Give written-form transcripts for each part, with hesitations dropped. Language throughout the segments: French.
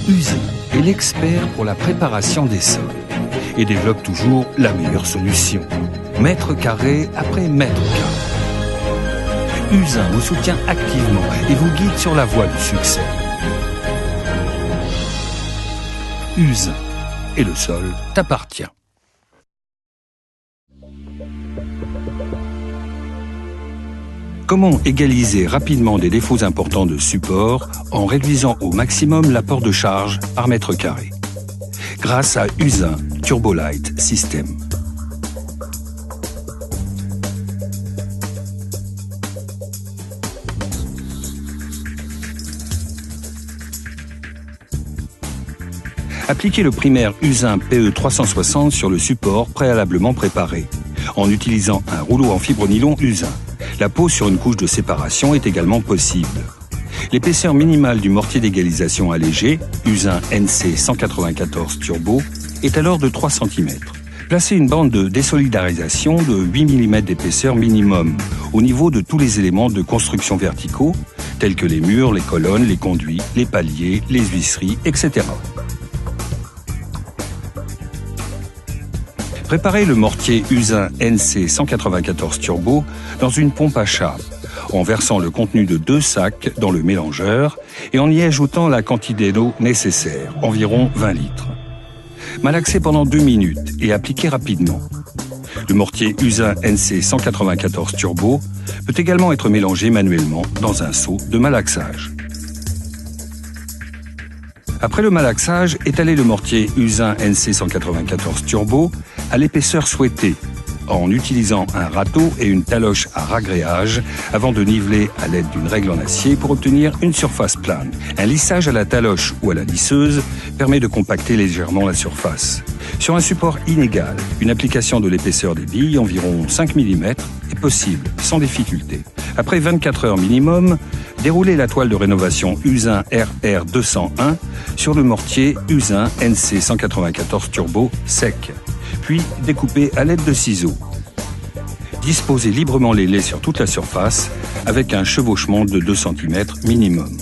Usin est l'expert pour la préparation des sols et développe toujours la meilleure solution, mètre carré après mètre carré. Usin vous soutient activement et vous guide sur la voie du succès. Usin, et le sol t'appartient. Comment égaliser rapidement des défauts importants de support en réduisant au maximum l'apport de charge par mètre carré? Grâce à Usin Turbolite System. Appliquez le primaire Usin PE360 sur le support préalablement préparé, en utilisant un rouleau en fibre nylon Usin. La pose sur une couche de séparation est également possible. L'épaisseur minimale du mortier d'égalisation allégé, Usin NC 194 Turbo, est alors de 3 cm. Placez une bande de désolidarisation de 8 mm d'épaisseur minimum, au niveau de tous les éléments de construction verticaux, tels que les murs, les colonnes, les conduits, les paliers, les huisseries, etc. Préparez le mortier Usin NC 194 Turbo dans une pompe à chape, en versant le contenu de 2 sacs dans le mélangeur et en y ajoutant la quantité d'eau nécessaire, environ 20 litres. Malaxez pendant 2 minutes et appliquez rapidement. Le mortier Usin NC 194 Turbo peut également être mélangé manuellement dans un seau de malaxage. Après le malaxage, étalez le mortier Usin NC 194 Turbo à l'épaisseur souhaitée, en utilisant un râteau et une taloche à ragréage avant de niveler à l'aide d'une règle en acier pour obtenir une surface plane. Un lissage à la taloche ou à la lisseuse permet de compacter légèrement la surface. Sur un support inégal, une application de l'épaisseur des billes, environ 5 mm, est possible, sans difficulté. Après 24 heures minimum, déroulez la toile de rénovation Usin RR201 sur le mortier Usin NC 194 Turbo sec, puis découpez à l'aide de ciseaux. Disposez librement les laits sur toute la surface avec un chevauchement de 2 cm minimum.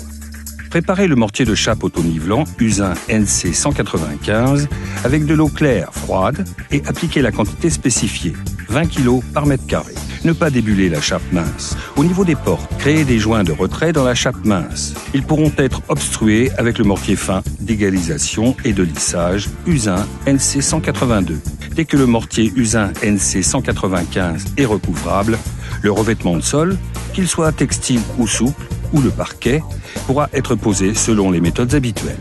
Préparez le mortier de chape auto-nivelant Usin NC 195 avec de l'eau claire froide et appliquez la quantité spécifiée, 20 kg par mètre carré. Ne pas débuler la chape mince. Au niveau des portes, créez des joints de retrait dans la chape mince. Ils pourront être obstrués avec le mortier fin d'égalisation et de lissage Usin NC 182. Dès que le mortier Usin NC 195 est recouvrable, le revêtement de sol, qu'il soit textile ou souple, ou le parquet, pourra être posé selon les méthodes habituelles.